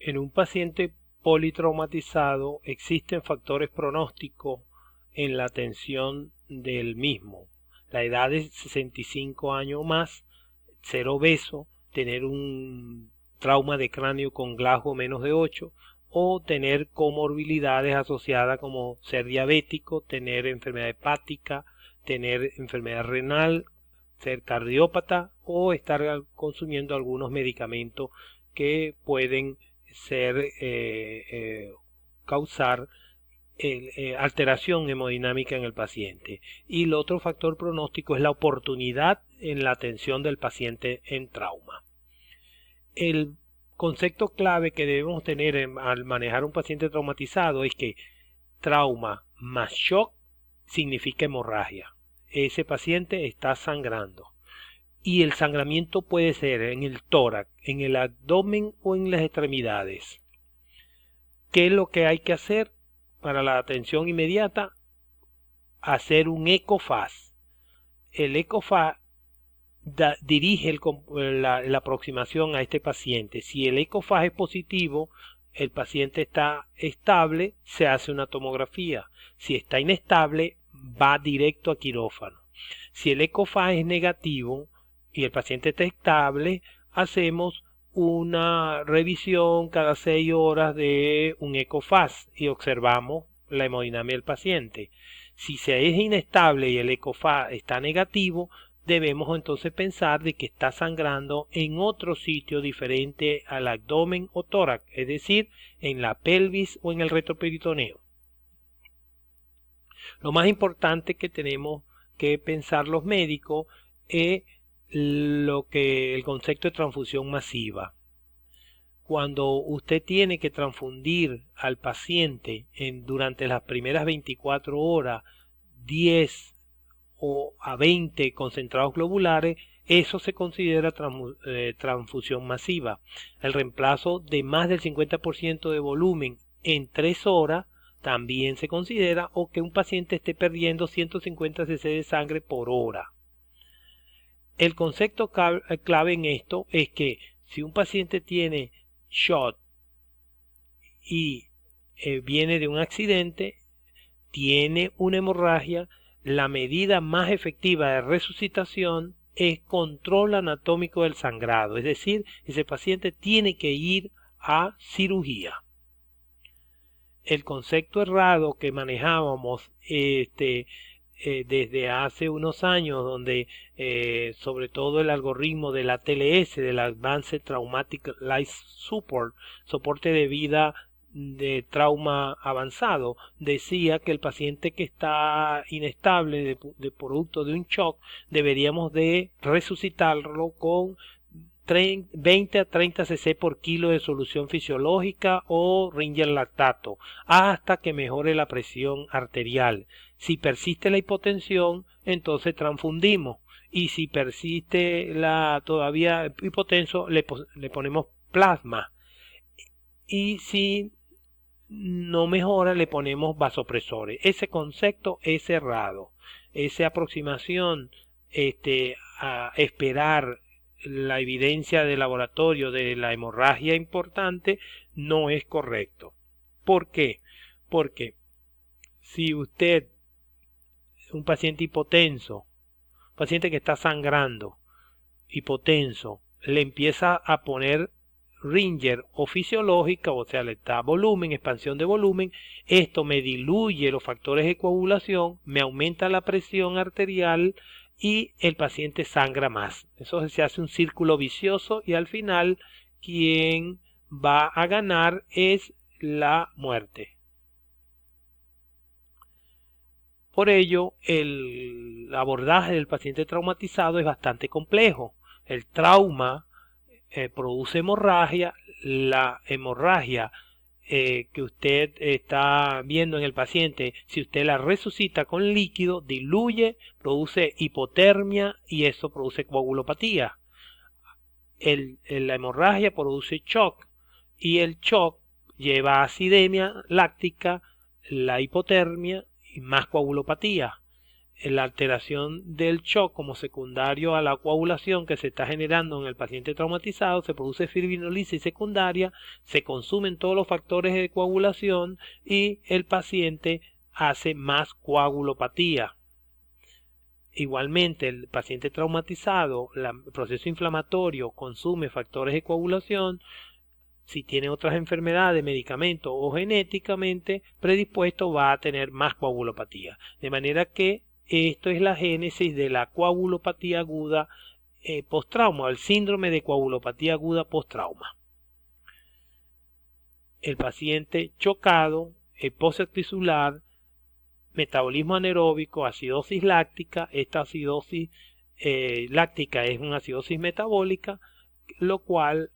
En un paciente politraumatizado existen factores pronósticos en la atención del mismo. La edad de 65 años o más, ser obeso, tener un trauma de cráneo con Glasgow menos de 8 o tener comorbilidades asociadas como ser diabético, tener enfermedad hepática, tener enfermedad renal, ser cardiópata o estar consumiendo algunos medicamentos que pueden causar alteración hemodinámica en el paciente. Y el otro factor pronóstico es la oportunidad en la atención del paciente en trauma. El concepto clave que debemos tener al manejar un paciente traumatizado es que trauma más shock significa hemorragia. Ese paciente está sangrando. Y el sangramiento puede ser en el tórax, en el abdomen o en las extremidades. ¿Qué es lo que hay que hacer para la atención inmediata? Hacer un ECOFAS. El ECOFAS dirige la aproximación a este paciente. Si el ECOFAS es positivo, el paciente está estable, se hace una tomografía. Si está inestable, va directo a quirófano. Si el ECOFAS es negativo y el paciente está estable, hacemos una revisión cada 6 horas de un ECOFAS y observamos la hemodinamia del paciente. Si se es inestable y el ECOFAS está negativo, debemos entonces pensar de que está sangrando en otro sitio diferente al abdomen o tórax, es decir, en la pelvis o en el retroperitoneo. Lo más importante que tenemos que pensar los médicos es el concepto de transfusión masiva. Cuando usted tiene que transfundir al paciente durante las primeras 24 horas 10 o a 20 concentrados globulares, eso se considera transfusión masiva. El reemplazo de más del 50% de volumen en 3 horas también se considera, o que un paciente esté perdiendo 150 cc de sangre por hora. El concepto clave en esto es que si un paciente tiene shock y viene de un accidente, tiene una hemorragia, la medida más efectiva de resucitación es control anatómico del sangrado, es decir, ese paciente tiene que ir a cirugía. El concepto errado que manejábamos desde hace unos años, donde sobre todo el algoritmo de la TLS, del Advanced Traumatic Life Support, soporte de vida de trauma avanzado, decía que el paciente que está inestable de producto de un shock, deberíamos de resucitarlo con 20 a 30 cc por kilo de solución fisiológica o Ringer lactato hasta que mejore la presión arterial. Si persiste la hipotensión, entonces transfundimos, y si persiste todavía hipotenso, le ponemos plasma, y si no mejora, le ponemos vasopresores. Ese concepto es errado. Esa aproximación a esperar la evidencia de laboratorio de la hemorragia importante no es correcto. ¿Por qué? Porque si usted, un paciente hipotenso, paciente que está sangrando, hipotenso, le empieza a poner Ringer o fisiológica, o sea, le da volumen, expansión de volumen, esto me diluye los factores de coagulación, me aumenta la presión arterial y el paciente sangra más. Eso se hace un círculo vicioso y al final quien va a ganar es la muerte. Por ello, el abordaje del paciente traumatizado es bastante complejo. El trauma produce hemorragia. La hemorragia que usted está viendo en el paciente, si usted la resucita con líquido, diluye, produce hipotermia y eso produce coagulopatía. La hemorragia produce shock y el shock lleva a acidemia láctica, la hipotermia y más coagulopatía. la alteración del shock como secundario a la coagulación que se está generando en el paciente traumatizado, se produce fibrinolisis secundaria, se consumen todos los factores de coagulación y el paciente hace más coagulopatía. Igualmente, el paciente traumatizado, el proceso inflamatorio consume factores de coagulación. Si tiene otras enfermedades, medicamentos o genéticamente predispuesto, va a tener más coagulopatía. De manera que esto es la génesis de la coagulopatía aguda post-trauma, el síndrome de coagulopatía aguda post-trauma. El paciente chocado, posactisular, metabolismo anaeróbico, acidosis láctica. Esta acidosis láctica es una acidosis metabólica, lo cual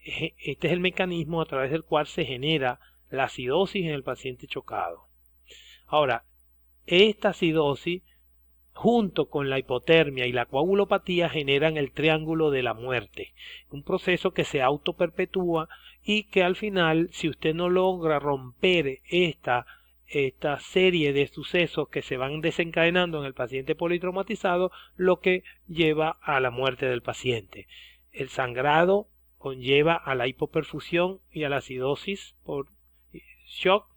este es el mecanismo a través del cual se genera la acidosis en el paciente chocado. Ahora, esta acidosis junto con la hipotermia y la coagulopatía generan el triángulo de la muerte, un proceso que se autoperpetúa y que al final, si usted no logra romper esta serie de sucesos que se van desencadenando en el paciente politraumatizado, lo que lleva a la muerte del paciente. El sangrado conlleva a la hipoperfusión y a la acidosis por shock.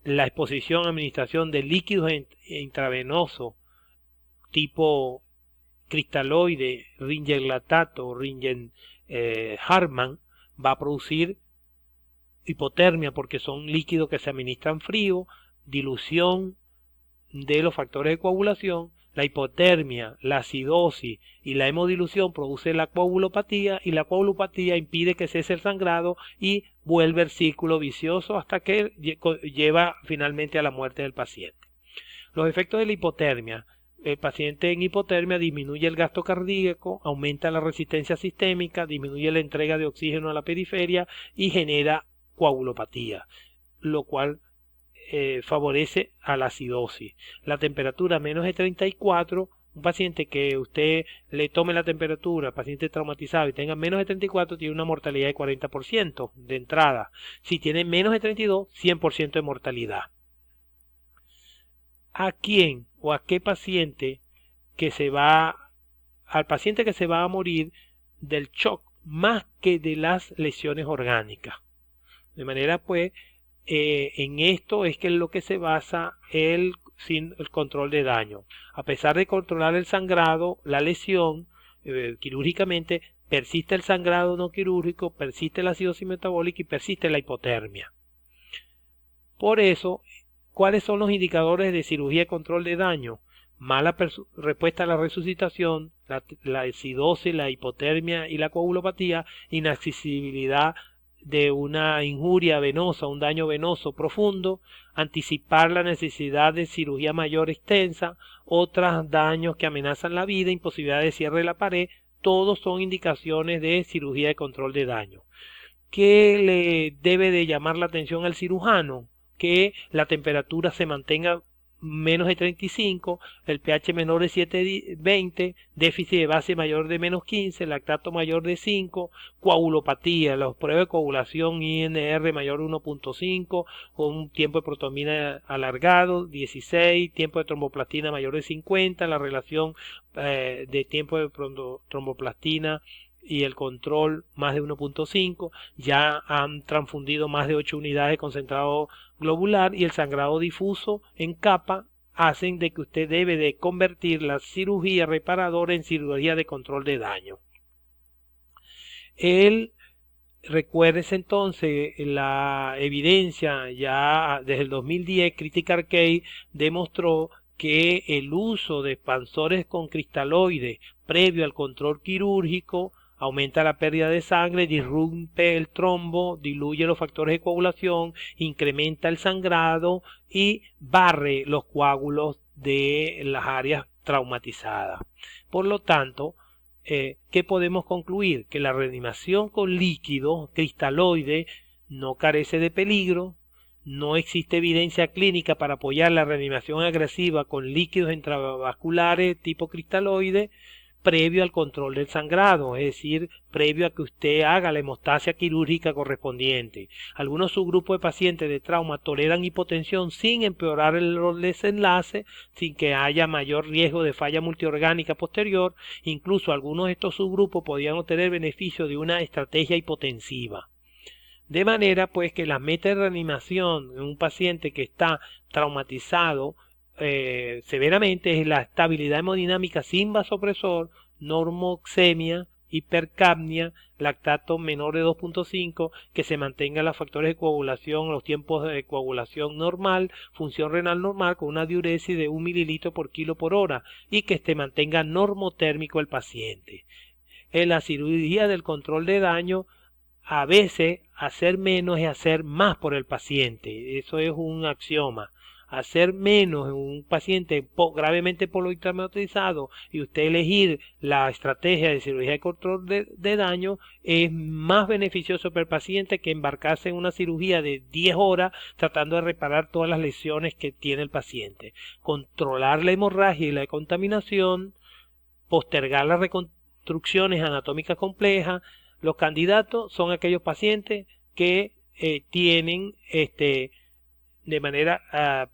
La exposición a administración de líquidos intravenosos tipo cristaloide, Ringer-Latato, Ringer-Hartmann, va a producir hipotermia porque son líquidos que se administran frío, dilución de los factores de coagulación. La hipotermia, la acidosis y la hemodilución produce la coagulopatía y la coagulopatía impide que cese el sangrado y vuelve el círculo vicioso hasta que lleva finalmente a la muerte del paciente. Los efectos de la hipotermia. El paciente en hipotermia disminuye el gasto cardíaco, aumenta la resistencia sistémica, disminuye la entrega de oxígeno a la periferia y genera coagulopatía, lo cual favorece a la acidosis. La temperatura menos de 34, un paciente que usted le tome la temperatura, paciente traumatizado y tenga menos de 34, tiene una mortalidad de 40% de entrada. Si tiene menos de 32, 100% de mortalidad. ¿A quién o a qué paciente al paciente que se va a morir del shock más que de las lesiones orgánicas? De manera pues, en esto es que es lo que se basa el control de daño. A pesar de controlar el sangrado, la lesión quirúrgicamente, persiste el sangrado no quirúrgico, persiste la acidosis metabólica y persiste la hipotermia. Por eso, ¿cuáles son los indicadores de cirugía de control de daño? Mala respuesta a la resucitación, la acidosis, la hipotermia y la coagulopatía, inaccesibilidad de una injuria venosa, un daño venoso profundo, anticipar la necesidad de cirugía mayor extensa, otros daños que amenazan la vida, imposibilidad de cierre de la pared, todos son indicaciones de cirugía de control de daño. ¿Qué le debe de llamar la atención al cirujano? Que la temperatura se mantenga menos de 35, el pH menor de 7,20, déficit de base mayor de menos 15, lactato mayor de 5, coagulopatía, las pruebas de coagulación INR mayor de 1.5, con un tiempo de protomina alargado, 16, tiempo de tromboplastina mayor de 50, la relación de tiempo de tromboplastina y el control más de 1.5, ya han transfundido más de 8 unidades de concentrado globular y el sangrado difuso en capa hacen de que usted debe de convertir la cirugía reparadora en cirugía de control de daño. Recuérdese entonces la evidencia ya desde el 2010, Critical Case demostró que el uso de expansores con cristaloides previo al control quirúrgico aumenta la pérdida de sangre, disrumpe el trombo, diluye los factores de coagulación, incrementa el sangrado y barre los coágulos de las áreas traumatizadas. Por lo tanto, ¿qué podemos concluir? Que la reanimación con líquido cristaloide no carece de peligro, no existe evidencia clínica para apoyar la reanimación agresiva con líquidos intravasculares tipo cristaloide, previo al control del sangrado, es decir, previo a que usted haga la hemostasia quirúrgica correspondiente. Algunos subgrupos de pacientes de trauma toleran hipotensión sin empeorar el desenlace, sin que haya mayor riesgo de falla multiorgánica posterior. Incluso algunos de estos subgrupos podían obtener beneficio de una estrategia hipotensiva. De manera pues que la meta de reanimación en un paciente que está traumatizado severamente es la estabilidad hemodinámica sin vasopresor, normoxemia, hipercapnia, lactato menor de 2.5, que se mantengan los factores de coagulación, los tiempos de coagulación normal, función renal normal con una diuresis de 1 mililitro por kilo por hora y que se mantenga normotérmico el paciente. En la cirugía del control de daño, a veces hacer menos es hacer más por el paciente. Eso es un axioma. Hacer menos en un paciente gravemente politraumatizado y usted elegir la estrategia de cirugía de control de daño es más beneficioso para el paciente que embarcarse en una cirugía de 10 horas tratando de reparar todas las lesiones que tiene el paciente. Controlar la hemorragia y la contaminación, postergar las reconstrucciones anatómicas complejas. Los candidatos son aquellos pacientes que tienen de manera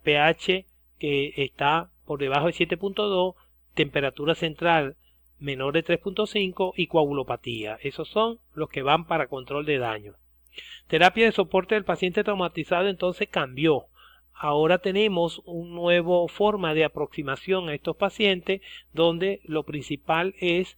pH que está por debajo de 7.2, temperatura central menor de 3.5 y coagulopatía. Esos son los que van para control de daño. Terapia de soporte del paciente traumatizado entonces cambió. Ahora tenemos una nueva forma de aproximación a estos pacientes donde lo principal es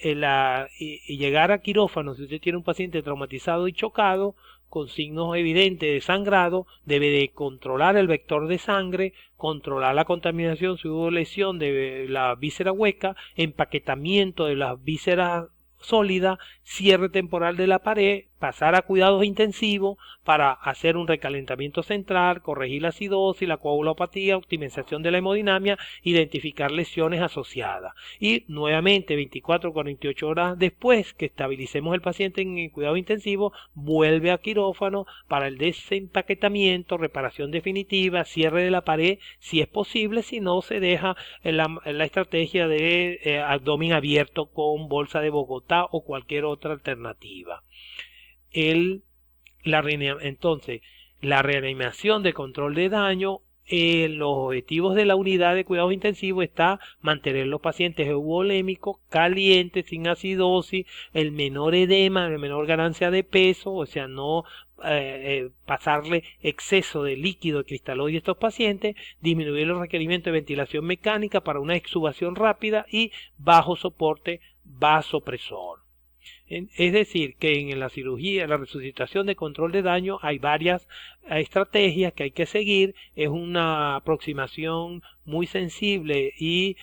llegar a quirófano. Si usted tiene un paciente traumatizado y chocado con signos evidentes de sangrado, debe de controlar el vector de sangre, controlar la contaminación si hubo lesión de la víscera hueca, empaquetamiento de las vísceras sólidas, cierre temporal de la pared, pasar a cuidados intensivos para hacer un recalentamiento central, corregir la acidosis, la coagulopatía, optimización de la hemodinamia, identificar lesiones asociadas. Y nuevamente 24 o 48 horas después que estabilicemos el paciente en el cuidado intensivo, vuelve a quirófano para el desempaquetamiento, reparación definitiva, cierre de la pared, si es posible, si no se deja en la estrategia de abdomen abierto con bolsa de Bogotá o cualquier otra alternativa. Entonces, la reanimación de control de daño, los objetivos de la unidad de cuidados intensivos está mantener los pacientes euvolémicos, calientes, sin acidosis, el menor edema, la menor ganancia de peso, o sea, no pasarle exceso de líquido de cristaloide a estos pacientes, disminuir los requerimientos de ventilación mecánica para una extubación rápida y bajo soporte vasopresor. Es decir, que en la cirugía, la resucitación de control de daño hay varias estrategias que hay que seguir. Es una aproximación muy sensible y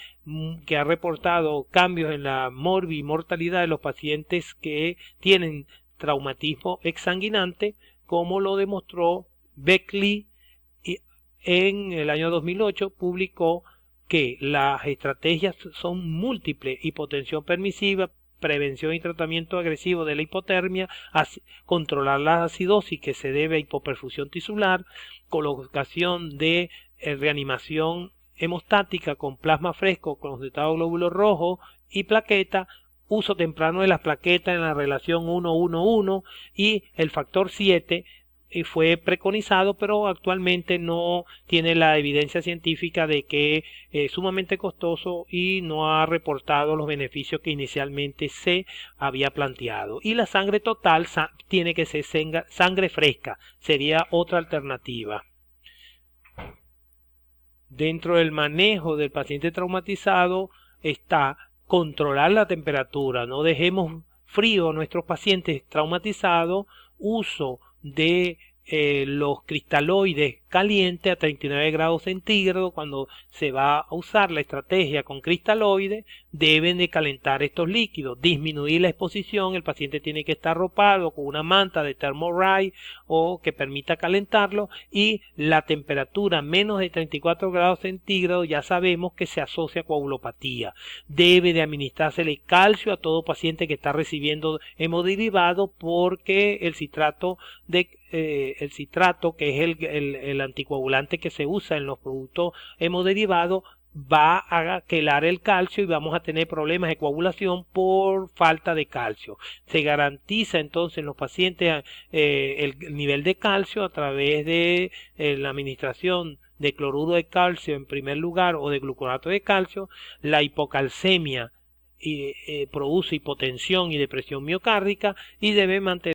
que ha reportado cambios en la mortalidad de los pacientes que tienen traumatismo exsanguinante, como lo demostró Beckley en el año 2008, publicó que las estrategias son múltiples: hipotensión permisiva, prevención y tratamiento agresivo de la hipotermia, controlar la acidosis que se debe a hipoperfusión tisular, colocación de reanimación hemostática con plasma fresco, concentrado glóbulos rojos y plaqueta, uso temprano de las plaquetas en la relación 1-1-1 y el factor 7 fue preconizado, pero actualmente no tiene la evidencia científica de que es sumamente costoso y no ha reportado los beneficios que inicialmente se había planteado. Y la sangre total tiene que ser sangre fresca, sería otra alternativa. Dentro del manejo del paciente traumatizado está controlar la temperatura. No dejemos frío a nuestros pacientes traumatizados. Uso de los cristaloides calientes a 39 grados centígrados. Cuando se va a usar la estrategia con cristaloides, deben de calentar estos líquidos, disminuir la exposición. El paciente tiene que estar arropado con una manta de Thermoray o que permita calentarlo, y la temperatura menos de 34 grados centígrados ya sabemos que se asocia a coagulopatía. Debe de administrársele calcio a todo paciente que está recibiendo hemoderivados, porque el citrato, que es el anticoagulante que se usa en los productos hemoderivados, va a quelar el calcio y vamos a tener problemas de coagulación por falta de calcio. Se garantiza entonces en los pacientes el nivel de calcio a través de la administración de cloruro de calcio en primer lugar o de gluconato de calcio. La hipocalcemia produce hipotensión y depresión miocárdica y debe mantener